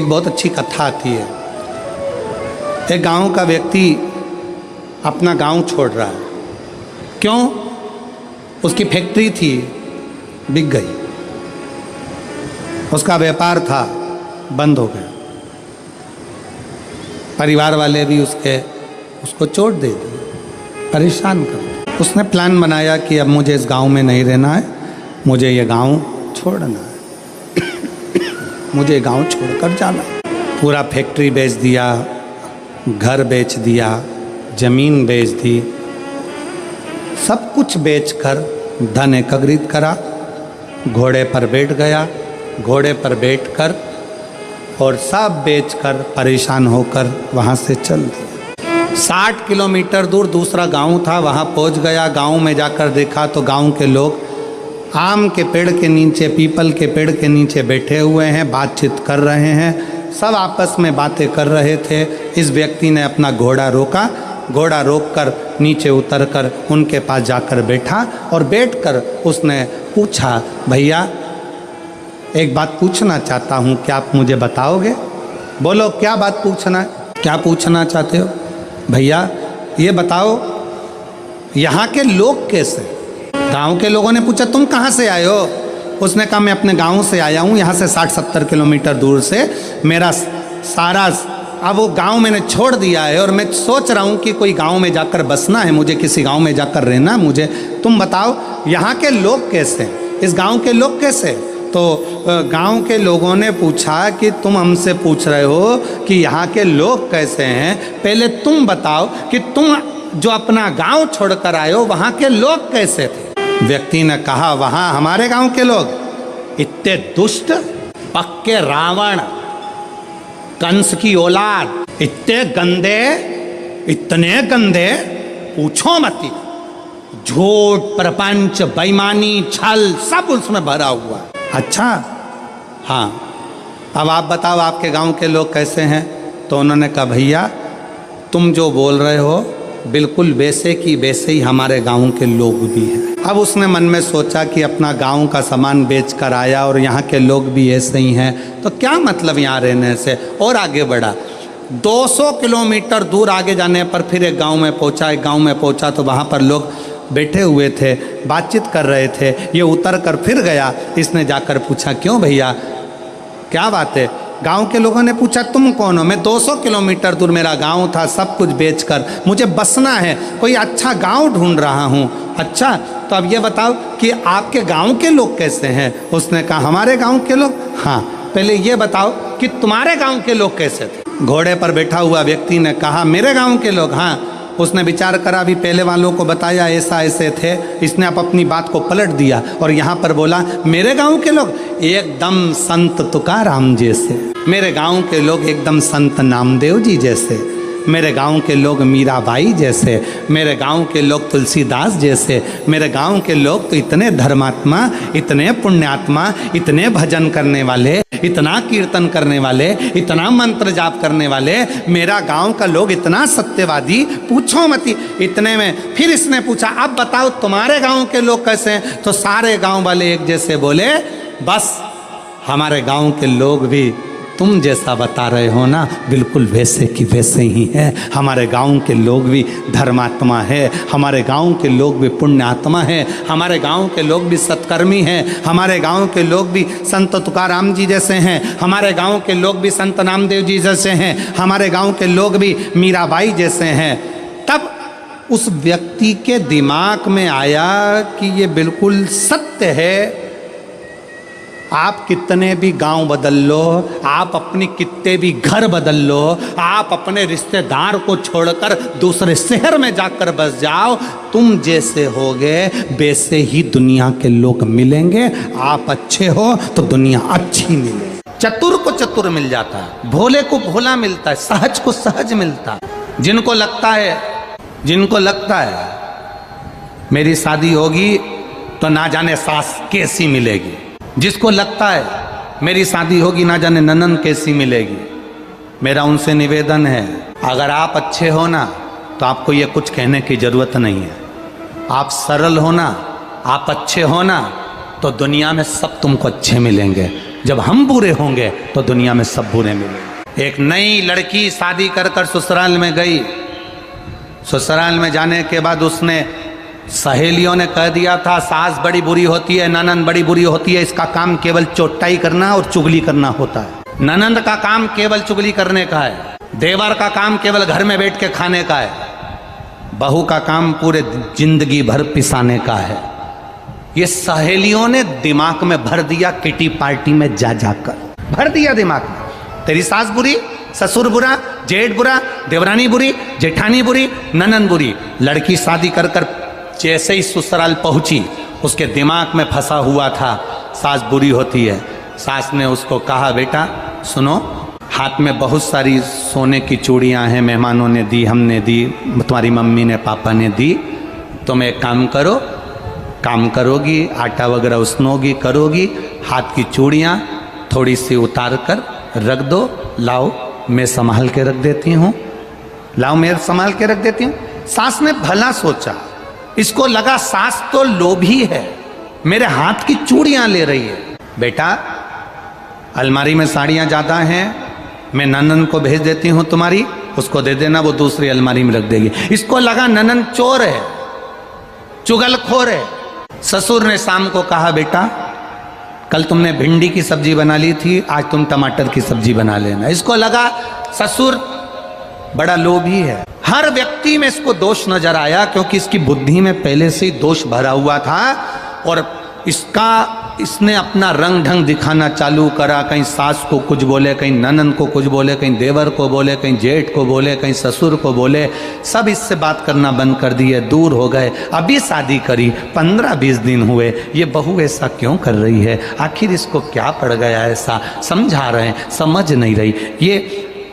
एक बहुत अच्छी कथा आती है। एक गांव का व्यक्ति अपना गांव छोड़ रहा है। क्यों? उसकी फैक्ट्री थी, बिक गई। उसका व्यापार था, बंद हो गया। परिवार वाले भी उसको चोट दे दी, परेशान कर दिया। उसने प्लान बनाया कि अब मुझे इस गांव में नहीं रहना है, मुझे ये गांव छोड़ना है, मुझे गांव छोड़कर जाना है। पूरा फैक्ट्री बेच दिया, घर बेच दिया, ज़मीन बेच दी, सब कुछ बेचकर धन एकत्रित करा, घोड़े पर बैठ गया, घोड़े पर बैठकर और सब बेचकर परेशान होकर वहाँ से चल दिया। 60 किलोमीटर दूर दूसरा गांव था, वहाँ पहुँच गया। गांव में जाकर देखा तो गांव के लोग आम के पेड़ के नीचे, पीपल के पेड़ के नीचे बैठे हुए हैं, बातचीत कर रहे हैं, सब आपस में बातें कर रहे थे। इस व्यक्ति ने अपना घोड़ा रोका, घोड़ा रोककर नीचे उतरकर उनके पास जाकर बैठा और बैठकर उसने पूछा, भैया एक बात पूछना चाहता हूँ, क्या आप मुझे बताओगे? बोलो, क्या बात पूछना है? क्या पूछना चाहते हो? भैया ये बताओ, यहाँ के लोग कैसे? गांव के लोगों ने पूछा, तुम कहाँ से आए हो? उसने कहा, मैं अपने गांव से आया हूँ, यहाँ से 60-70 किलोमीटर दूर से। मेरा सारा अब वो गांव मैंने छोड़ दिया है और मैं सोच रहा हूँ कि कोई गांव में जाकर बसना है, मुझे किसी गांव में जाकर रहना मुझे। तुम बताओ यहाँ के लोग कैसे, इस गांव के लोग कैसे? तो गांव के लोगों ने पूछा कि तुम हमसे पूछ रहे हो कि यहाँ के लोग कैसे हैं, पहले तुम बताओ कि तुम जो अपना गांव छोड़कर आए हो वहाँ के लोग कैसे थे? व्यक्ति ने कहा, वहाँ हमारे गांव के लोग इतने दुष्ट, पक्के रावण, कंस की औलाद, इतने गंदे, इतने गंदे, पूछो मत। झूठ, प्रपंच, बेईमानी, छल सब उसमें भरा हुआ। अच्छा, हाँ, अब आप बताओ आपके गांव के लोग कैसे हैं? तो उन्होंने कहा, भैया तुम जो बोल रहे हो बिल्कुल वैसे की वैसे ही हमारे गांव के लोग भी हैं। अब उसने मन में सोचा कि अपना गांव का सामान बेच कर आया और यहाँ के लोग भी ऐसे ही हैं, तो क्या मतलब यहाँ रहने से? और आगे बढ़ा, 200 किलोमीटर दूर आगे जाने पर फिर एक गांव में पहुँचा। एक गांव में पहुँचा तो वहाँ पर लोग बैठे हुए थे, बातचीत कर रहे थे। ये उतर कर फिर गया, इसने जाकर पूछा, क्यों भैया क्या बात है? गांव के लोगों ने पूछा, तुम कौन हो? मैं 200 किलोमीटर दूर मेरा गांव था, सब कुछ बेचकर मुझे बसना है, कोई अच्छा गांव ढूंढ रहा हूं। अच्छा, तो अब ये बताओ कि आपके गांव के लोग कैसे हैं? उसने कहा, हमारे गांव के लोग? हाँ, पहले ये बताओ कि तुम्हारे गांव के लोग कैसे थे? घोड़े पर बैठा हुआ व्यक्ति ने कहा, मेरे गांव के लोग? हाँ। उसने विचार करा, भी पहले वालों को बताया ऐसा ऐसे थे, इसने अब अपनी बात को पलट दिया और यहाँ पर बोला, मेरे गांव के लोग एकदम संत तुकाराम जैसे, मेरे गांव के लोग एकदम संत नामदेव जी जैसे, मेरे गांव के लोग मीराबाई जैसे, मेरे गांव के लोग तुलसीदास जैसे, मेरे गांव के लोग तो इतने धर्मात्मा, इतने पुण्यात्मा, इतने भजन करने वाले, इतना कीर्तन करने वाले, इतना मंत्र जाप करने वाले, मेरा गांव का लोग इतना सत्यवादी, पूछो मत। इतने में फिर इसने पूछा, अब बताओ तुम्हारे गांव के लोग कैसे हैं? तो सारे गांव वाले एक जैसे बोले, बस हमारे गांव के लोग भी तुम जैसा बता रहे हो ना, बिल्कुल वैसे की वैसे ही है। हमारे गांव के लोग भी धर्मात्मा है, हमारे गांव के लोग भी पुण्यात्मा है, हमारे गांव के लोग भी सत्कर्मी हैं, हमारे गांव के लोग भी संत तुकाराम जी जैसे हैं, हमारे गांव के लोग भी संत नामदेव जी जैसे हैं, हमारे गांव के लोग भी मीराबाई जैसे हैं। तब उस व्यक्ति के दिमाग में आया कि ये बिल्कुल सत्य है। आप कितने भी गांव बदल लो, आप अपनी कितने भी घर बदल लो, आप अपने रिश्तेदार को छोड़कर दूसरे शहर में जाकर बस जाओ, तुम जैसे होगे वैसे ही दुनिया के लोग मिलेंगे। आप अच्छे हो तो दुनिया अच्छी मिलेगी। चतुर को चतुर मिल जाता है, भोले को भोला मिलता है, सहज को सहज मिलता है। जिनको लगता है मेरी शादी होगी तो ना जाने सास कैसी मिलेगी, जिसको लगता है मेरी शादी होगी ना जाने ननन कैसी मिलेगी, मेरा उनसे निवेदन है, अगर आप अच्छे हो ना तो आपको ये कुछ कहने की ज़रूरत नहीं है। आप सरल हो ना, आप अच्छे हो ना, तो दुनिया में सब तुमको अच्छे मिलेंगे। जब हम बुरे होंगे तो दुनिया में सब बुरे मिलेंगे। एक नई लड़की शादी कर कर ससुराल में गई। ससुराल में जाने के बाद उसने सहेलियों ने कह दिया था सास बड़ी बुरी होती है, ननंद बड़ी बुरी होती है, इसका काम केवल चोटाई करना और चुगली करना होता है। ननंद का काम केवल चुगली करने का है, देवर का काम केवल घर में बैठ के खाने का है, बहू का काम पूरे जिंदगी भर पिसाने का है। ये सहेलियों ने दिमाग में भर दिया, किटी पार्टी में जा जाकर भर दिया दिमाग में। तेरी सास बुरी, ससुर बुरा, जेठ बुरा, देवरानी बुरी, जेठानी बुरी, ननंद बुरी। लड़की शादी कर कर जैसे ही ससुराल पहुंची उसके दिमाग में फंसा हुआ था सास बुरी होती है। सास ने उसको कहा बेटा सुनो, हाथ में बहुत सारी सोने की चूड़ियां हैं, मेहमानों ने दी, हमने दी, तुम्हारी मम्मी ने पापा ने दी, तुम एक काम करो, काम करोगी, आटा वगैरह उसनोगी, करोगी, हाथ की चूड़ियां थोड़ी सी उतार कर रख दो, लाओ मैं संभाल के रख देती हूँ, लाओ मैं संभाल के रख देती हूँ। सास ने भला सोचा, इसको लगा सास तो लोभी है, मेरे हाथ की चूड़ियां ले रही है। बेटा अलमारी में साड़ियां ज्यादा हैं, मैं ननंद को भेज देती हूँ तुम्हारी, उसको दे देना, वो दूसरी अलमारी में रख देगी। इसको लगा ननंद चोर है, चुगलखोर है। ससुर ने शाम को कहा बेटा कल तुमने भिंडी की सब्जी बना ली थी, आज तुम टमाटर की सब्जी बना लेना। इसको लगा ससुर बड़ा लोभी है। हर व्यक्ति में इसको दोष नजर आया क्योंकि इसकी बुद्धि में पहले से ही दोष भरा हुआ था और इसने अपना रंग ढंग दिखाना चालू करा। कहीं सास को कुछ बोले, कहीं ननंद को कुछ बोले, कहीं देवर को बोले, कहीं जेठ को बोले, कहीं ससुर को बोले। सब इससे बात करना बंद कर दिए, दूर हो गए। अभी शादी करी, 15-20 दिन हुए, ये बहू ऐसा क्यों कर रही है, आखिर इसको क्या पड़ गया ऐसा, समझा रहे हैं, समझ नहीं रही। ये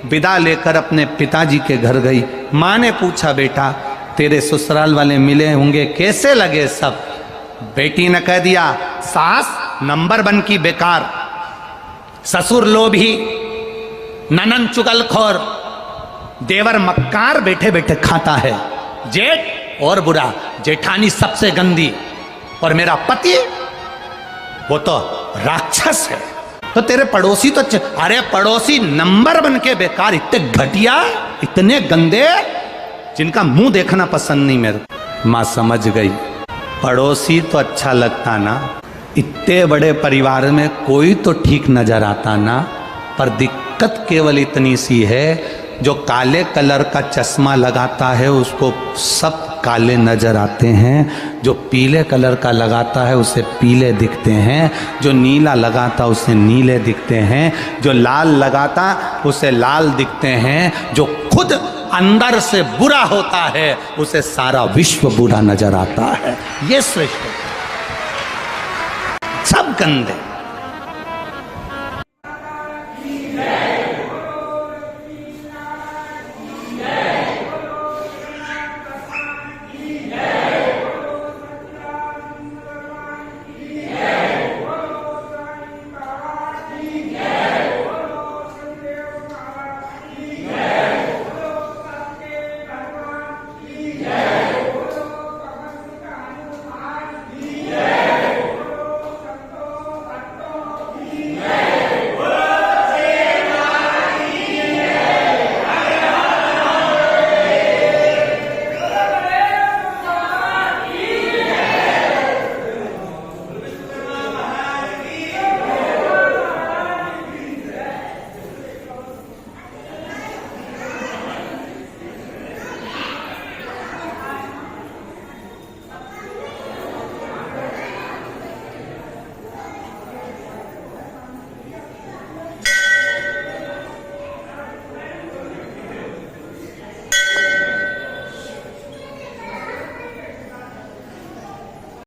विदा लेकर अपने पिताजी के घर गई। माँ ने पूछा बेटा तेरे ससुराल वाले मिले होंगे, कैसे लगे सब? बेटी ने कह दिया सास नंबर 1 की बेकार, ससुर लोभी, ननंद चुगलखोर, देवर मक्कार बैठे बैठे खाता है, जेठ और बुरा, जेठानी सबसे गंदी, और मेरा पति वो तो राक्षस है। तो तेरे पड़ोसी तो अरे पड़ोसी नंबर 1 के बेकार, इतने घटिया, इतने गंदे, जिनका मुंह देखना पसंद नहीं मेरे। मां समझ गई, पड़ोसी तो अच्छा लगता ना, इतने बड़े परिवार में कोई तो ठीक नजर आता ना, पर दिक्कत केवल इतनी सी है, जो काले कलर का चश्मा लगाता है उसको सब काले नजर आते हैं, जो पीले कलर का लगाता है उसे पीले दिखते हैं, जो नीला लगाता उसे नीले दिखते हैं, जो लाल लगाता उसे लाल दिखते हैं, जो खुद अंदर से बुरा होता है उसे सारा विश्व बुरा नजर आता है। ये श्रेष्ठ, सब गंदे।